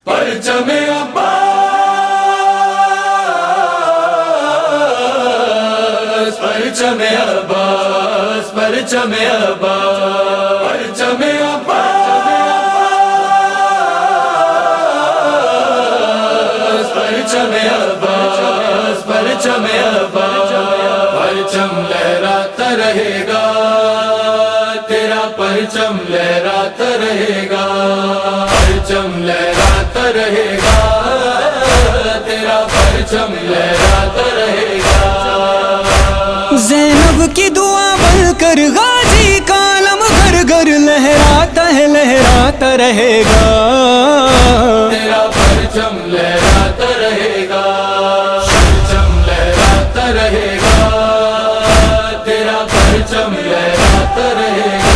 परचम अब्बास, परचम अब्बास, परचम अब्बास, परचम अब्बास, परचम अब्बास, परचम अब्बास, परचम लहराता रहेगा, तेरा परचम लहराता रहेगा, परचम लहराता रहेगा, तेरा परचम लहराता रहेगा। ज़ैनब की दुआ बनकर गाजी का आलम घर घर लहराता है, लहराता रहेगा, तेरा परचम लहराता रहेगा, परचम लहराता रहेगा, तेरा परचम लहराता रहेगा,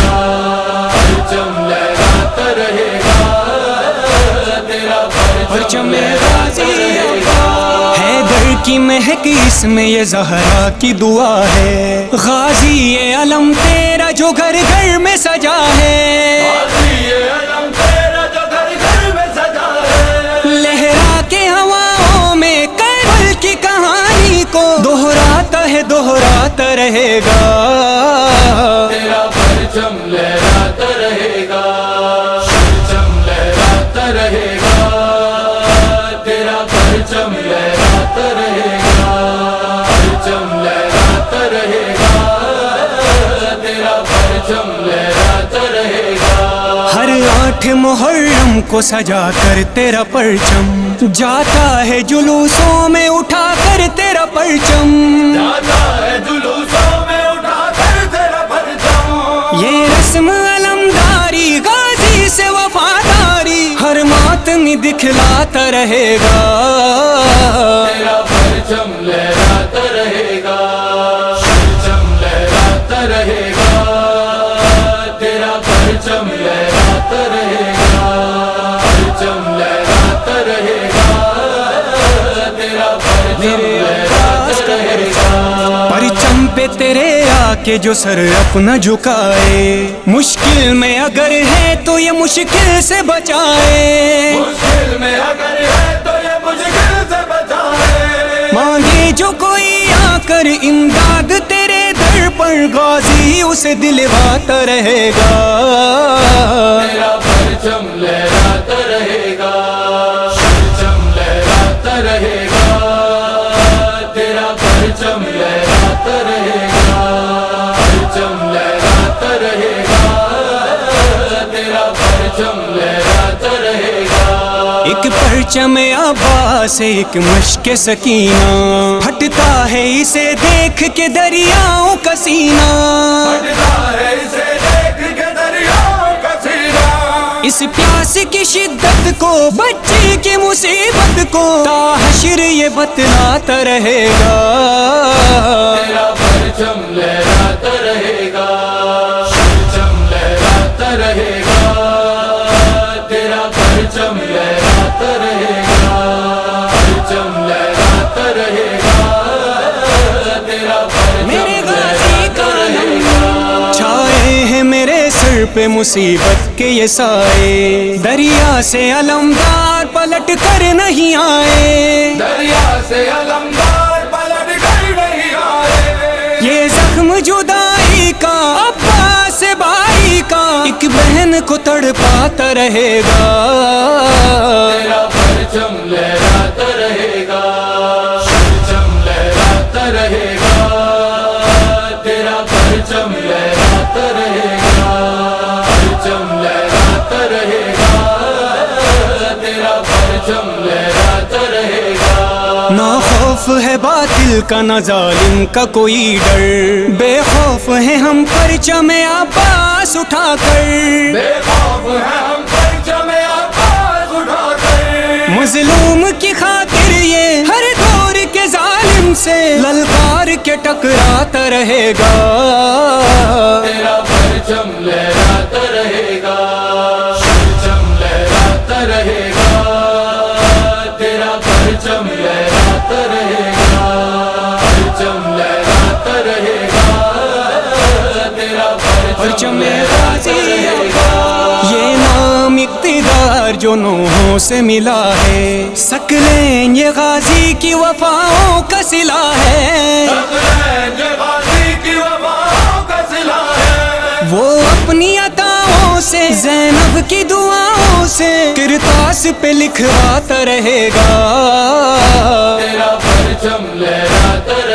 परचम लहराता रहेगा, तेरा परचम गाजी हैदर की महक इसमें ये ज़हरा की दुआ है, गाजी ये अलम तेरा जो घर घर में सजा है, ये अलम तेरा जो घर घर में सजा है, लहरा के हवाओं में करबल की कहानी को दोहराता है, दोहराता रहेगा, तेरा परचम लहराता रहेगा, परचम लहराता रहेगा, तेरा परचम लहराता रहेगा, परचम लहराता रहेगा, तेरा परचम लहराता रहेगा। हर 8 मुहर्रम को सजा कर तेरा परचम जाता है जुलूसों में उठा कर तेरा परचम, जाता है जुलूसों में उठा कर तेरा परचम, ये रस्म अलमदारी गाजी से वफादारी हर मातमी दिखलाता रहेगा, तेरा परचम लहराता रहेगा, परचम लहराता रहेगा, तेरा परचम लहराता रहेगा, परचम लहराता रहेगा, तेरा परचम लहराता रहेगा। परचम पे तेरे आके जो सर अपना झुकाए, मुश्किल में अगर है तो ये मुश्किल से बचाए, मुश्किल में अगर है तो ये मुश्किल से बचाए, मांगे जो कोई आकर इमदाद तेरे दर पर गाजी उसे दिलवाता रहेगा, तेरा परचम लहराता रहेगा, परचम लहराता रहेगा, तेरा परचम लहराता रहेगा, परचम लहराता रहेगा, तेरा परचम लहराता रहेगा। एक परचम अब्बास से एक मश्क सकीना हटता है इसे देख के दरियाओं का सीना, फटता है इसे देख के दरियाओं का सीना, इस प्यास की शिद्दत को बच्चे की मुसीबत को ताहशर ये बतलाता रहेगा, तेरा परचम लहराता रहेगा, परचम लहराता रहेगा, तेरा परचम लहराता रहेगा, परचम लहराता रहेगा, तेरा मेरे परचम गाजी का लहराता रहेगा। छाए हैं मेरे सर पे मुसीबत के ये साए, दरिया से अलमदार पलट कर नहीं आए, दरिया से अलमदार पलट कर नहीं आए, ये जख्म जुदाई का अब्बास से भाई का एक बहन को तड़पाता रहेगा, तेरा परचम लहराता रहेगा, परचम लहराता रहेगा, तेरा परचम लहराता रहेगा, परचम लहराता रहेगा, तेरा परचम लहराता रहेगा। ना खौफ है बातिल का ना जालिम का कोई डर, बेखौफ है हम परचम अब्बास उठाकर, बेखौफ है हम परचम अब्बास उठाकर, मजलूम की खातिर ये हर दौर के जालिम से ललकार के टकराता रहेगा, तेरा परचम लहराता रहेगा, परचम लहराता रहेगा, तेरा परचम लहराता रहेगा, परचम लहराता रहेगा, तेरा परचम परचम लहराता गाजी रहेगा। ये नाम इक्तिदार پیار جو نوحوں سے ملا ہے، ثقلین یہ غازی کی وفاؤں کا صلہ ہے، غازی کی وفاؤں کا صلہ ہے، وہ اپنی عطاؤں سے زینب کی دعاؤں سے کرتاس پہ لکھواتا رہے گا، تیرا پرچم لہراتا